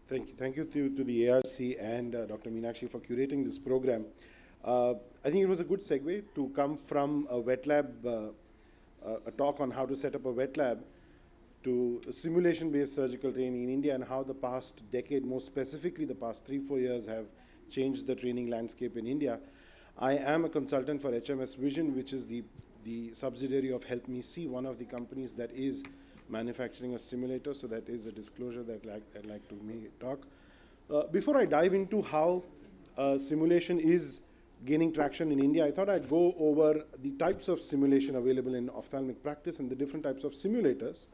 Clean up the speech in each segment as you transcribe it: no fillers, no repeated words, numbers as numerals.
Thank you to the ARC and Dr. Meenakshi for curating this program. I think it was a good segue to come from a wet lab, a talk on how to set up a wet lab, to simulation-based surgical training in India and how the past decade, more specifically the past 3-4 years, have changed the training landscape in India. I am a consultant for HMS Vision, which is the subsidiary of Help Me See, one of the companies that is manufacturing a simulator, so that is a disclosure that I'd like to talk. Before I dive into how simulation is gaining traction in India, I thought I'd go over the types of simulation available in ophthalmic practice and the different types of simulators,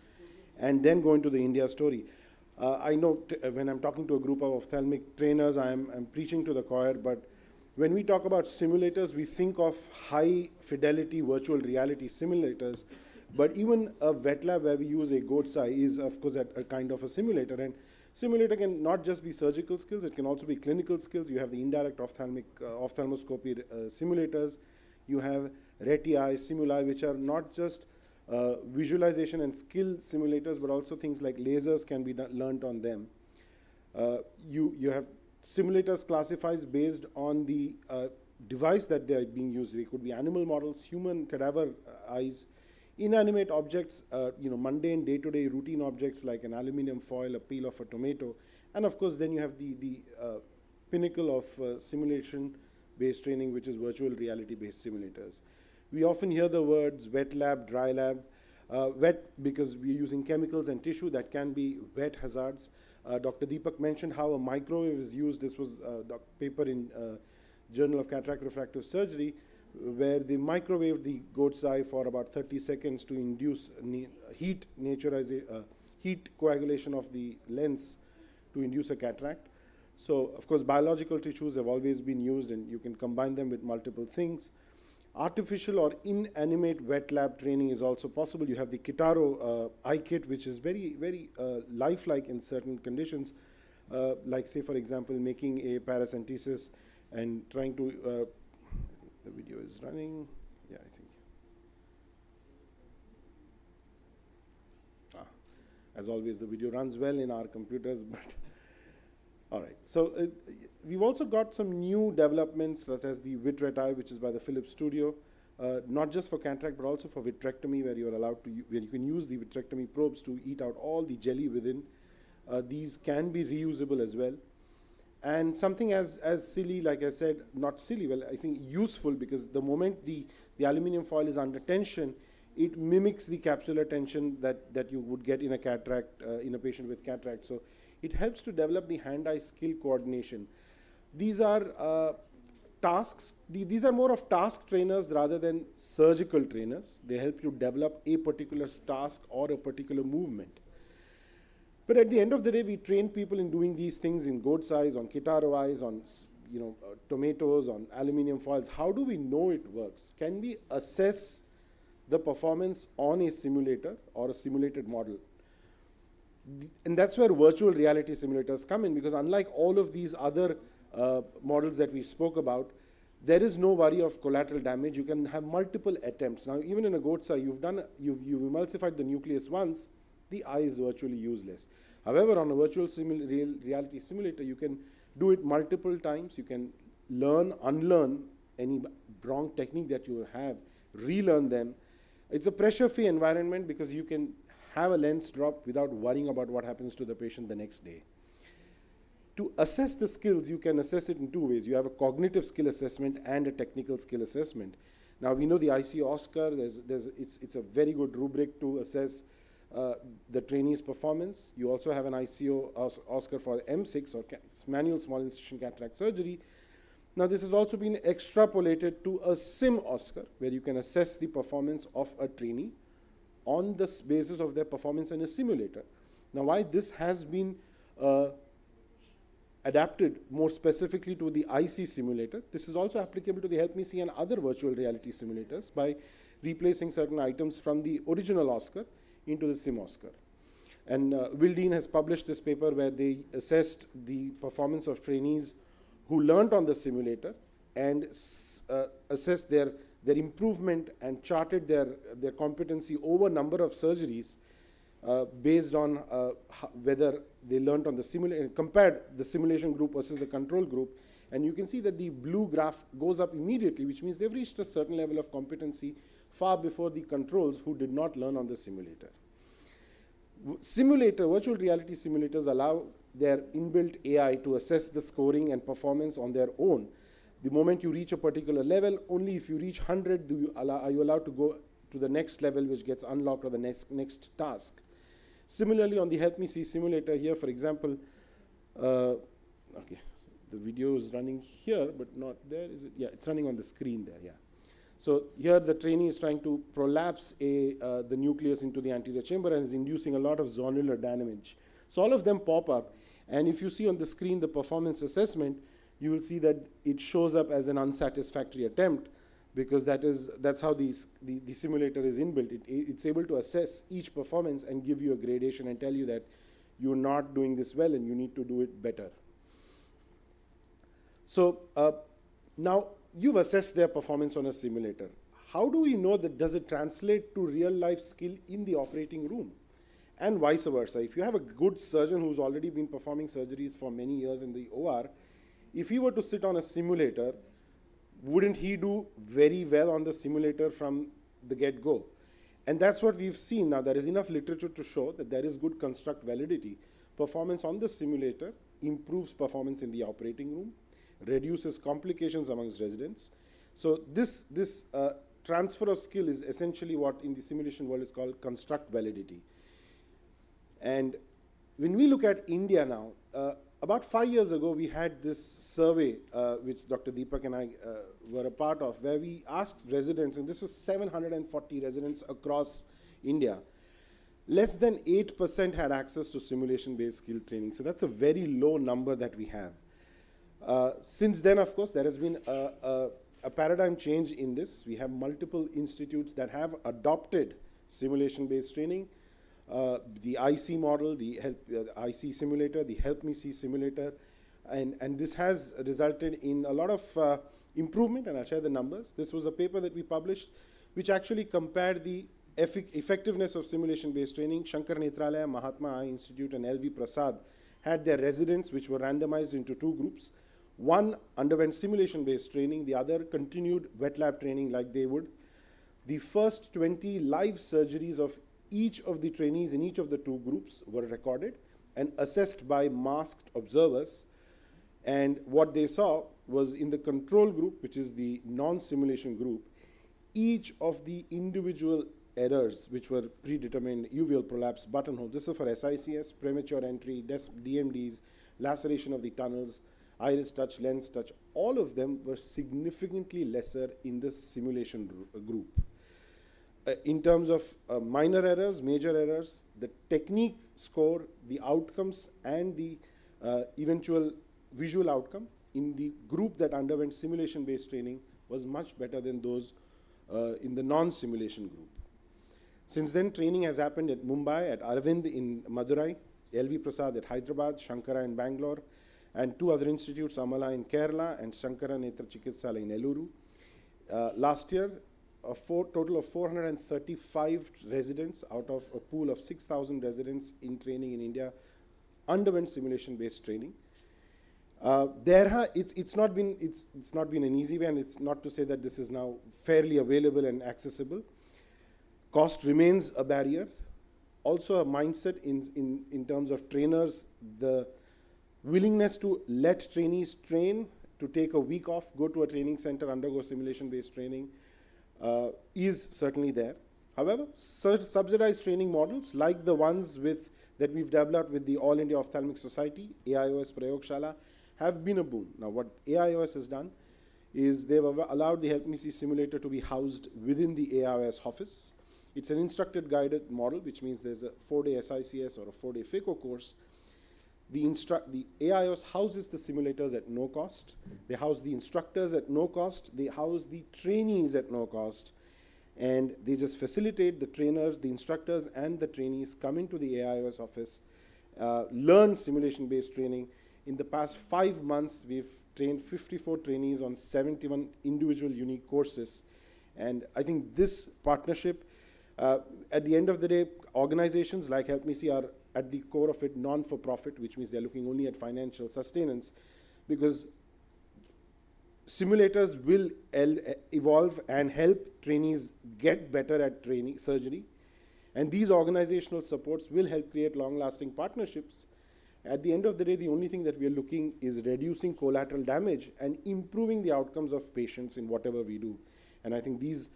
and then go into the India story. I know when I'm talking to a group of ophthalmic trainers, I'm preaching to the choir, but when we talk about simulators, we think of high fidelity virtual reality simulators. But even a wet lab where we use a goat's eye is, of course, a kind of a simulator. And simulator can not just be surgical skills, it can also be clinical skills. You have the indirect ophthalmoscopy simulators. You have reti, simuli, which are not just visualization and skill simulators, but also things like lasers can be learned on them. You have simulators classified based on the device that they are being used. They could be animal models, human cadaver eyes, inanimate objects, mundane day-to-day routine objects like an aluminum foil, a peel of a tomato, and of course then you have the pinnacle of simulation-based training, which is virtual reality-based simulators. We often hear the words wet lab, dry lab. Wet because we're using chemicals and tissue that can be wet hazards. Dr. Deepak mentioned how a microwave is used. This was a paper in Journal of Cataract Refractive Surgery, where they microwaved the goat's eye for about 30 seconds to induce heat coagulation of the lens to induce a cataract. So, of course, biological tissues have always been used, and you can combine them with multiple things. Artificial or inanimate wet lab training is also possible. You have the Kitaro eye kit, which is very, very lifelike in certain conditions, like, say, for example, making a paracentesis and trying to the video is running. Yeah, I think. As always, the video runs well in our computers, but all right. So we've also got some new developments, such as the Vitreti, which is by the Philips Studio, not just for cataract, but also for vitrectomy, where you're allowed to, where you can use the vitrectomy probes to eat out all the jelly within. These can be reusable as well. And something as silly, like I said, not silly, well, I think useful, because the moment the aluminum foil is under tension, it mimics the capsular tension that you would get in a cataract, in a patient with cataract. So it helps to develop the hand-eye skill coordination. These are tasks. These are more of task trainers rather than surgical trainers. They help you develop a particular task or a particular movement. But at the end of the day, we train people in doing these things in goat's eyes, on Kitaro eyes, on tomatoes, on aluminum foils. How do we know it works? Can we assess the performance on a simulator or a simulated model? And that's where virtual reality simulators come in, because unlike all of these other models that we spoke about, there is no worry of collateral damage. You can have multiple attempts. Now, even in a goat's eye, you've emulsified the nucleus once, the eye is virtually useless. However, on a virtual reality simulator, you can do it multiple times. You can learn, unlearn any wrong technique that you have, relearn them. It's a pressure-free environment because you can have a lens drop without worrying about what happens to the patient the next day. To assess the skills, you can assess it in two ways. You have a cognitive skill assessment and a technical skill assessment. Now, we know the IC Oscar, it's a very good rubric to assess the trainee's performance. You also have an ICO Oscar for M6, or manual small incision cataract surgery. Now, this has also been extrapolated to a SIM Oscar, where you can assess the performance of a trainee on the basis of their performance in a simulator. Now, why this has been adapted more specifically to the IC simulator, this is also applicable to the Help Me See and other virtual reality simulators by replacing certain items from the original Oscar into the SIM Oscar. And Will Dean has published this paper where they assessed the performance of trainees who learned on the simulator and assessed their improvement and charted their competency over a number of surgeries based on whether they learned on the simulation, compared the simulation group versus the control group. And you can see that the blue graph goes up immediately, which means they've reached a certain level of competency far before the controls who did not learn on the simulator. Virtual reality simulators allow their inbuilt AI to assess the scoring and performance on their own. The moment you reach a particular level, only if you reach 100 are you allowed to go to the next level, which gets unlocked, or the next task. Similarly, on the Help Me See simulator here, for example, okay, the video is running here, but not there, is it? Yeah, it's running on the screen there, yeah. So here the trainee is trying to prolapse the nucleus into the anterior chamber and is inducing a lot of zonular damage. So all of them pop up, and if you see on the screen the performance assessment, you will see that it shows up as an unsatisfactory attempt, because that's how the simulator is inbuilt. It's able to assess each performance and give you a gradation and tell you that you're not doing this well and you need to do it better. So now you've assessed their performance on a simulator. How do we know that does it translate to real life skill in the operating room? And vice versa. If you have a good surgeon who's already been performing surgeries for many years in the OR, if he were to sit on a simulator, wouldn't he do very well on the simulator from the get-go? And that's what we've seen now. There is enough literature to show that there is good construct validity. Performance on the simulator improves performance in the operating room, reduces complications amongst residents. So this transfer of skill is essentially what in the simulation world is called construct validity. And when we look at India now, about 5 years ago, we had this survey, which Dr. Deepak and I were a part of, where we asked residents, and this was 740 residents across India. Less than 8% had access to simulation-based skill training. So that's a very low number that we have. Since then, of course, there has been a paradigm change in this. We have multiple institutes that have adopted simulation-based training. The IC model, the IC simulator, the Help Me See simulator, and this has resulted in a lot of improvement, and I'll share the numbers. This was a paper that we published, which actually compared the effectiveness of simulation-based training. Shankar Nethralaya, Mahatma Eye Institute, and LV Prasad had their residents, which were randomized into 2 groups. One underwent simulation-based training, the other continued wet lab training like they would. The first 20 live surgeries of each of the trainees in each of the 2 groups were recorded and assessed by masked observers. And what they saw was in the control group, which is the non-simulation group, each of the individual errors, which were predetermined, uveal prolapse, buttonhole, this is for SICS, premature entry, DMDs, laceration of the tunnels, iris touch, lens touch, all of them were significantly lesser in the simulation group. In terms of minor errors, major errors, the technique score, the outcomes, and the eventual visual outcome in the group that underwent simulation-based training was much better than those in the non-simulation group. Since then, training has happened at Mumbai, at Arvind in Madurai, LV Prasad at Hyderabad, Shankara in Bangalore, and 2 other institutes, Amala in Kerala and Shankara Netra Chikitsala in Eluru. Last year, a total of 435 residents out of a pool of 6,000 residents in training in India underwent simulation-based training. It's not been an easy way, and it's not to say that this is now fairly available and accessible. Cost remains a barrier. Also a mindset in terms of trainers, the willingness to let trainees train, to take a week off, go to a training center, undergo simulation-based training, is certainly there. However, subsidized training models like the ones that we've developed with the All India Ophthalmic Society, AIOS Prayogshala, have been a boon. Now, what AIOS has done is they've allowed the Help Me See simulator to be housed within the AIOS office. It's an instructor guided model, which means there's a 4-day SICS or a 4-day FACO course. The AIOS houses the simulators at no cost. They house the instructors at no cost. They house the trainees at no cost. And they just facilitate the trainers, the instructors, and the trainees come into the AIOS office, learn simulation-based training. In the past 5 months, we've trained 54 trainees on 71 individual unique courses. And I think this partnership At the end of the day, organizations like Help Me See are at the core of it non-for-profit, which means they're looking only at financial sustenance, because simulators will evolve and help trainees get better at training surgery. And these organizational supports will help create long-lasting partnerships. At the end of the day, the only thing that we are looking is reducing collateral damage and improving the outcomes of patients in whatever we do. And I think these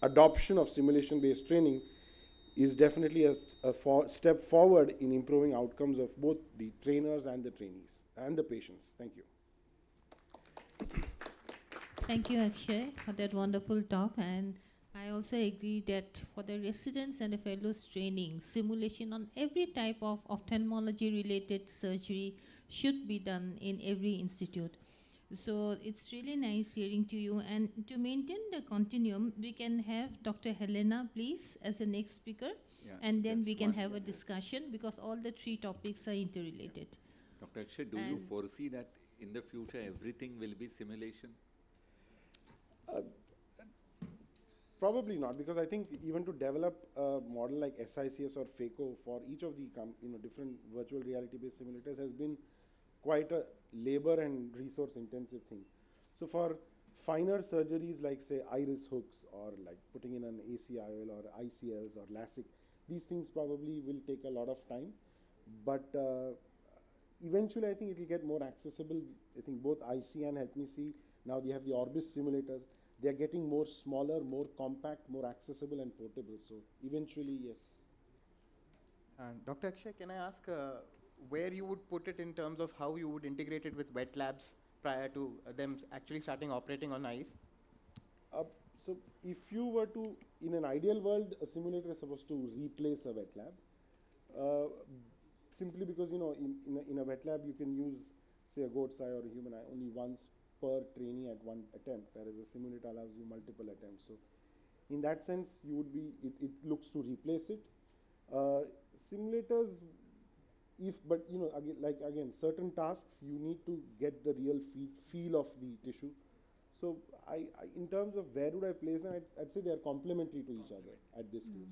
adoption of simulation-based training is definitely a step forward in improving outcomes of both the trainers and the trainees and the patients. Thank you. Thank you, Akshay, for that wonderful talk. And I also agree that for the residents and the fellows training, simulation on every type of ophthalmology-related surgery should be done in every institute. So it's really nice hearing to you. And to maintain the continuum, we can have Dr. Helena, please, as the next speaker. Yeah, and then we can have a minute. discussion, because all the three topics are interrelated. Yeah. Dr. Akshay, do you foresee that in the future everything will be simulation? Probably not, because I think even to develop a model like SICS or FACO for each of the different virtual reality-based simulators has been quite a labor and resource-intensive thing. So for finer surgeries like, say, iris hooks or like putting in an ACIOL or ICLs or LASIK, these things probably will take a lot of time. But eventually, I think it will get more accessible. I think both IC and Help Me See, now they have the Orbis simulators. They're getting more smaller, more compact, more accessible and portable. So eventually, yes. And Dr. Akshay, can I ask where you would put it in terms of how you would integrate it with wet labs prior to them actually starting operating on eyes? So if you were to, in an ideal world, a simulator is supposed to replace a wet lab. Simply because, in a wet lab, you can use, say, a goat's eye or a human eye only once per trainee at one attempt, whereas a simulator allows you multiple attempts. So in that sense, you would be, it looks to replace it. Simulators, but again, certain tasks, you need to get the real feel of the tissue. So in terms of where would I place them, I'd say they are complementary to each other at this stage.